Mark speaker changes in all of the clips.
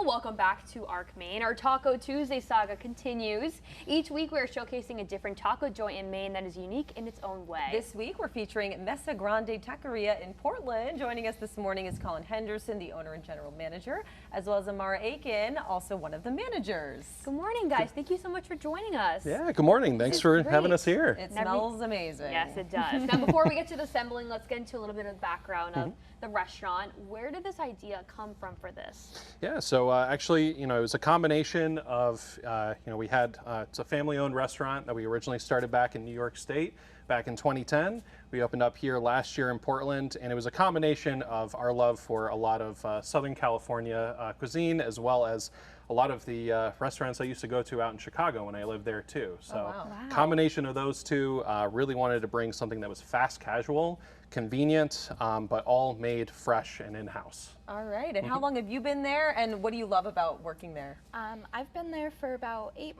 Speaker 1: welcome back to ARC Maine. Our Taco Tuesday saga continues. Each week we are showcasing a different taco joint in Maine that is unique in its own way.
Speaker 2: This week we're featuring Mesa Grande Taqueria in Portland. Joining us this morning is Colin Henderson, the owner and general manager, as well as Amara Aiken, also one of the managers.
Speaker 1: Good morning, guys. Thank you so much for joining us.
Speaker 3: Yeah, good morning. Thanks for having us here.
Speaker 2: It smells amazing.
Speaker 1: Yes, it does. Now, before we get to the assembling, let's get into a little bit of the background of the restaurant. Where did this idea come from for this?
Speaker 3: Yeah, so actually, it was a combination of, we had, it's a family-owned restaurant that we originally started back in New York State back in 2010. We opened up here last year in Portland, and it was a combination of our love for a lot of Southern California cuisine, as well as a lot of the restaurants I used to go to out in Chicago when I lived there too. So combination of those two, really wanted to bring something that was fast casual, convenient, but all made fresh and in-house.
Speaker 2: All right, and how long have you been there, and what do you love about working there?
Speaker 4: I've been there for about 8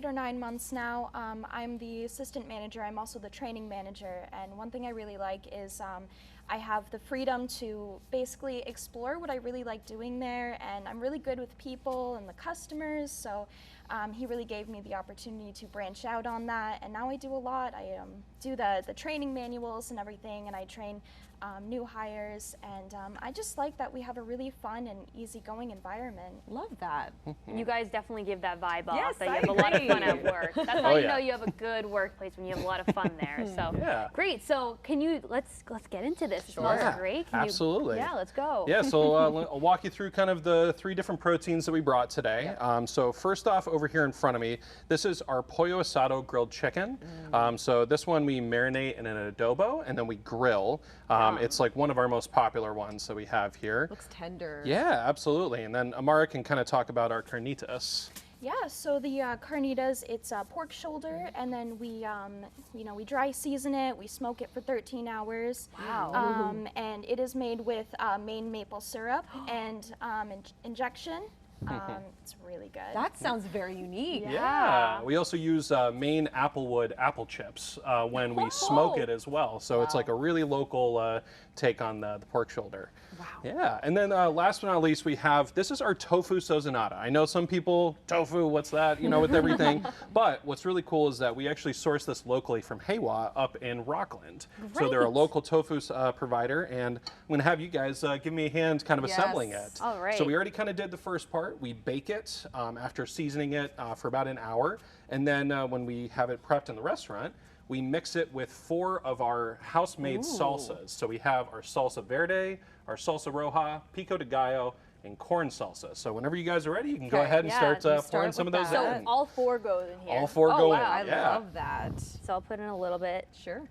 Speaker 4: or 9 months now. I'm the assistant manager. I'm also the training manager, and one thing I really like is I have the freedom to basically explore what I really like doing there, and I'm really good with people and the customers, so he really gave me the opportunity to branch out on that, and now I do a lot. I do the training manuals and everything, and I train new hires, and I just like that we have a really fun and easygoing environment.
Speaker 2: Love that.
Speaker 1: You guys definitely give that vibe off,
Speaker 2: Yes,
Speaker 1: that you
Speaker 2: I
Speaker 1: have a lot of
Speaker 2: agree.
Speaker 1: fun at work. That's how you know you have a good workplace, when you have a lot of fun there. So great. So can you let's get into this? It smells great.
Speaker 3: Absolutely.
Speaker 1: Yeah, let's go.
Speaker 3: Yeah, so I'll walk you through kind of the 3 different proteins that we brought today. So first off, over here in front of me, this is our pollo asado grilled chicken. So this one we marinate in an adobo and then we grill. It's like one of our most popular ones that we have here.
Speaker 2: Looks tender.
Speaker 3: Yeah, absolutely. And then Amara can kind of talk about our carnitas.
Speaker 4: Yeah, so the carnitas, it's a pork shoulder, and then we, we dry season it. We smoke it for 13 hours.
Speaker 1: Wow.
Speaker 4: And it is made with Maine maple syrup and injection. It's really good.
Speaker 2: That sounds very unique.
Speaker 3: Yeah. We also use Maine applewood apple chips when we smoke it as well. So it's like a really local take on the pork shoulder.
Speaker 2: Wow.
Speaker 3: Yeah. And then last but not least, we have, this is our tofu sozonata. I know some people, tofu, what's that, with everything. But what's really cool is that we actually source this locally from Haywa up in Rockland. So they're a local tofu provider. And I'm going to have you guys give me a hand kind of assembling it.
Speaker 1: All right.
Speaker 3: So we already kind of did the first part. We bake it after seasoning it for about an hour. And then when we have it prepped in the restaurant, we mix it with 4 of our house-made salsas. So we have our salsa verde, our salsa roja, pico de gallo, and corn salsa. So whenever you guys are ready, you can go ahead and start pouring some of those
Speaker 1: So
Speaker 3: in.
Speaker 1: all 4 go in here.
Speaker 3: All 4 go in.
Speaker 2: I love that.
Speaker 1: So I'll put in a little bit.
Speaker 2: Sure.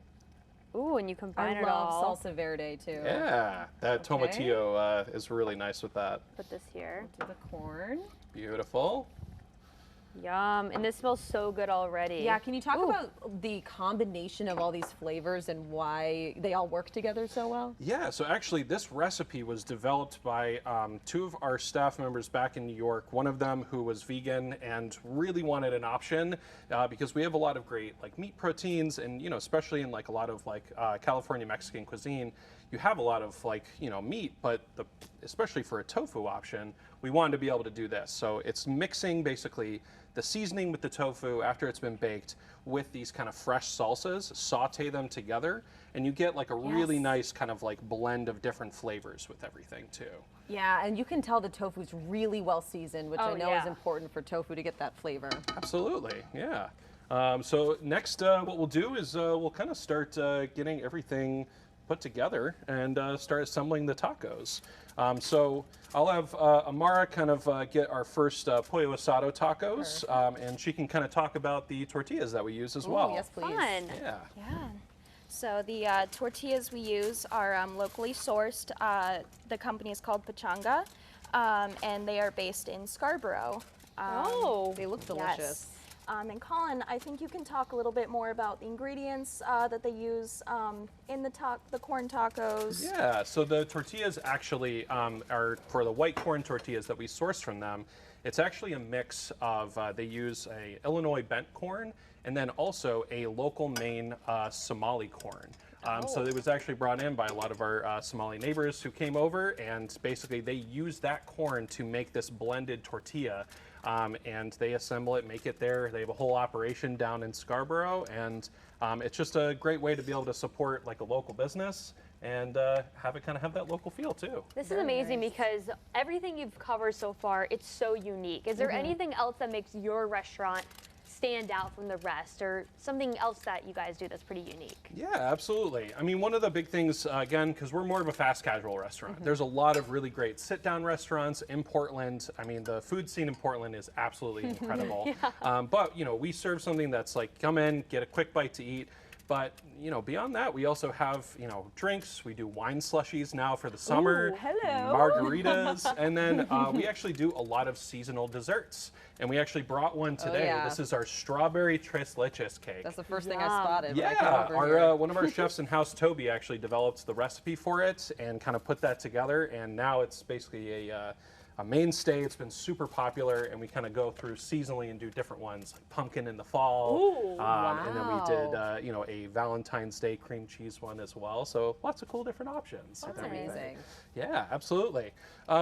Speaker 1: Ooh, and you combine
Speaker 2: I
Speaker 1: it all.
Speaker 2: love salsa verde too.
Speaker 3: Yeah, that tomatillo is really nice with that.
Speaker 1: Put this here.
Speaker 2: Do the corn.
Speaker 3: Beautiful.
Speaker 1: Yum, and this smells so good already.
Speaker 2: Yeah, can you talk about the combination of all these flavors and why they all work together so well?
Speaker 3: Yeah, so actually this recipe was developed by 2 of our staff members back in New York. One of them who was vegan and really wanted an option because we have a lot of great meat proteins, and especially in a lot of California Mexican cuisine, you have a lot of meat, but especially for a tofu option, we wanted to be able to do this. So it's mixing basically the seasoning with the tofu after it's been baked with these kind of fresh salsas, saute them together, and you get a really nice kind of blend of different flavors with everything too.
Speaker 2: Yeah, and you can tell the tofu's really well seasoned, which I know is important for tofu to get that flavor.
Speaker 3: Absolutely, yeah. So next what we'll do is we'll kind of start getting everything put together and start assembling the tacos. So I'll have Amara kind of get our first pollo asado tacos, and she can kind of talk about the tortillas that we use as well.
Speaker 2: Yes, please.
Speaker 1: Fun.
Speaker 3: Yeah.
Speaker 4: Yeah. So the tortillas we use are locally sourced. The company is called Pachanga, and they are based in Scarborough.
Speaker 2: They look delicious.
Speaker 4: Yes. And Colin, I think you can talk a little bit more about the ingredients that they use in the corn tacos.
Speaker 3: Yeah, so the tortillas actually are, for the white corn tortillas that we source from them, it's actually a mix of, they use a Illinois bent corn and then also a local Maine Somali corn. So it was actually brought in by a lot of our Somali neighbors who came over, and basically they use that corn to make this blended tortilla. And they assemble it, make it there. They have a whole operation down in Scarborough, and it's just a great way to be able to support like a local business and have it kind of have that local feel too.
Speaker 1: This is amazing because everything you've covered so far, it's so unique. Is there anything else that makes your restaurant stand out from the rest, or something else that you guys do that's pretty unique?
Speaker 3: Yeah, absolutely. I mean, one of the big things, again, because we're more of a fast casual restaurant, there's a lot of really great sit-down restaurants in Portland. I mean, the food scene in Portland is absolutely incredible. But, you know, we serve something that's like, come in, get a quick bite to eat. But, you know, beyond that, we also have, you know, drinks. We do wine slushies now for the summer.
Speaker 2: Ooh, hello.
Speaker 3: Margaritas. And then we actually do a lot of seasonal desserts. And we actually brought one today.
Speaker 2: yeah.
Speaker 3: This is our strawberry tres leches cake.
Speaker 2: That's the first thing I spotted when I
Speaker 3: Yeah,
Speaker 2: came over here.
Speaker 3: one of our chefs in house, Toby, actually developed the recipe for it and kind of put that together. And now it's basically a mainstay. It's been super popular, and we kind of go through seasonally and do different ones, like pumpkin in the fall.
Speaker 2: Ooh,
Speaker 3: And then we
Speaker 2: wow.
Speaker 3: did, you know, a Valentine's Day cream cheese one as well. So lots of cool different options.
Speaker 2: That's
Speaker 3: with everything.
Speaker 2: amazing.
Speaker 3: Yeah, absolutely.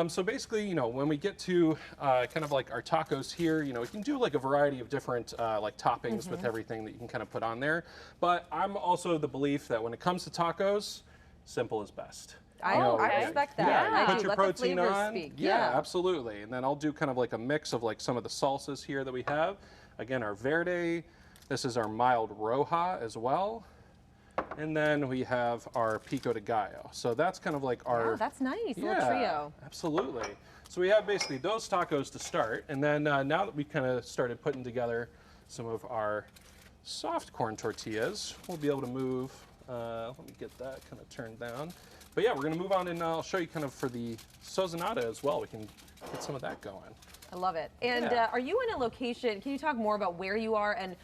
Speaker 3: So basically, you know, when we get to kind of like our tacos here, you know, we can do like a variety of different like toppings with everything that you can kind of put on there. But I'm also the belief that when it comes to tacos, simple is best.
Speaker 2: I respect that.
Speaker 3: Yeah,
Speaker 2: And I
Speaker 3: put
Speaker 2: do.
Speaker 3: your
Speaker 2: Let the
Speaker 3: protein
Speaker 2: flavors
Speaker 3: on.
Speaker 2: speak.
Speaker 3: Yeah, absolutely. And then I'll do kind of like a mix of like some of the salsas here that we have. Again, our verde. This is our mild roja as well. And then we have our pico de gallo. So that's kind of like our.
Speaker 2: Wow, that's nice. Little trio.
Speaker 3: Absolutely. So we have basically those tacos to start. And then now that we kind of started putting together some of our soft corn tortillas, we'll be able to move. Let me get that kind of turned down. But yeah, we're going to move on, and I'll show you kind of for the sozonata as well. We can get some of that going.
Speaker 2: I love it. And
Speaker 3: Yeah.
Speaker 2: are you in a location, can you talk more about where you are, and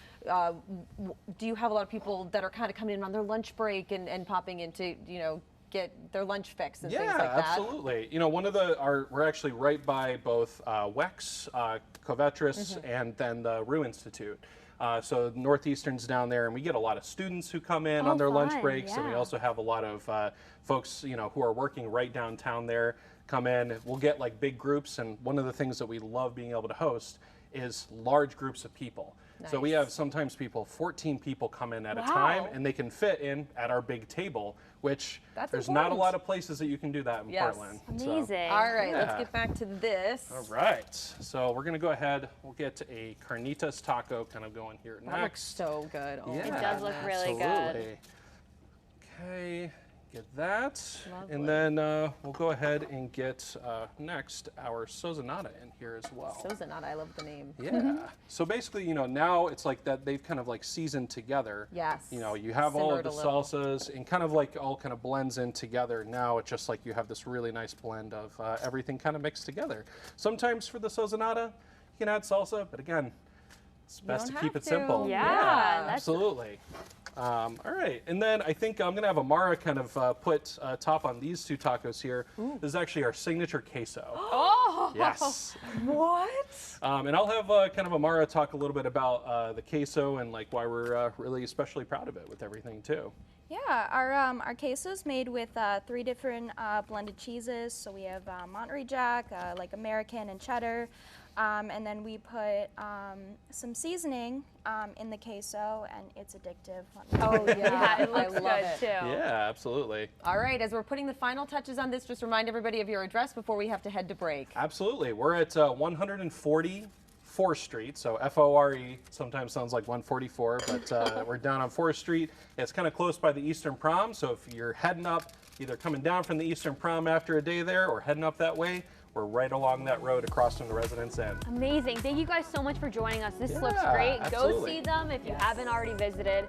Speaker 2: do you have a lot of people that are kind of coming in on their lunch break and popping in to, you know, get their lunch fix and things like that?
Speaker 3: Absolutely. You know, one of we're actually right by both WEX, Covetris, and then the Rue Institute. So Northeastern's down there, and we get a lot of students who come in on their lunch
Speaker 1: fun,
Speaker 3: breaks, and we
Speaker 1: yeah.
Speaker 3: also have a lot of folks, you know, who are working right downtown there come in. We'll get like big groups, and one of the things that we love being able to host is large groups of people. So we
Speaker 2: Nice.
Speaker 3: have sometimes 14 people come in at a
Speaker 1: Wow.
Speaker 3: time, and they can fit in at our big table, which
Speaker 2: That's
Speaker 3: there's not a
Speaker 2: important.
Speaker 3: lot of places that you can do that in
Speaker 2: Yes.
Speaker 3: Portland.
Speaker 1: Amazing.
Speaker 2: All right, let's
Speaker 3: Yeah.
Speaker 2: get back to this.
Speaker 3: All right, so we're gonna go ahead. We'll get a carnitas taco kind of going here
Speaker 2: That looks
Speaker 3: next.
Speaker 2: so good. Oh,
Speaker 3: Yeah,
Speaker 1: It does look really good.
Speaker 3: absolutely. Okay, get that,
Speaker 2: Lovely.
Speaker 3: and then we'll go ahead and get next our sozonata in here as well.
Speaker 2: Sozonata, I love the name.
Speaker 3: Yeah. So basically, you know, now it's like that they've kind of like seasoned together.
Speaker 2: Yes.
Speaker 3: You know, you have all of
Speaker 2: Simmered
Speaker 3: the
Speaker 2: a little.
Speaker 3: salsas and kind of like all kind of blends in together. Now it's just like you have this really nice blend of everything kind of mixed together. Sometimes for the sozonata, you can add salsa, but again, it's best to
Speaker 2: don't
Speaker 3: keep
Speaker 2: have
Speaker 3: it simple.
Speaker 2: to.
Speaker 1: Yeah, that's-
Speaker 3: absolutely. All right, and then I think I'm gonna have Amara kind of put top on these two tacos here. This is actually our signature queso.
Speaker 1: Oh!
Speaker 3: Yes.
Speaker 2: What?
Speaker 3: And I'll have kind of Amara talk a little bit about the queso and like why we're really especially proud of it with everything too.
Speaker 4: Yeah, our queso is made with 3 different blended cheeses. So we have Monterey Jack, like American and cheddar. And then we put some seasoning in the queso, and it's addictive.
Speaker 2: Oh, yeah.
Speaker 1: Yeah, it looks
Speaker 2: I love
Speaker 1: good
Speaker 2: it.
Speaker 1: too.
Speaker 3: Yeah, absolutely.
Speaker 2: All right, as we're putting the final touches on this, just remind everybody of your address before we have to head to break.
Speaker 3: Absolutely. We're at 140 4th Street, so F-O-R-E, sometimes sounds like 144, but we're down on 4th Street. It's kind of close by the Eastern Prom, so if you're heading up, either coming down from the Eastern Prom after a day there or heading up that way, we're right along that road across from the Residence Inn.
Speaker 1: Amazing. Thank you guys so much for joining us. This looks
Speaker 3: Yeah,
Speaker 1: great. Go
Speaker 3: absolutely.
Speaker 1: see them if you haven't already visited.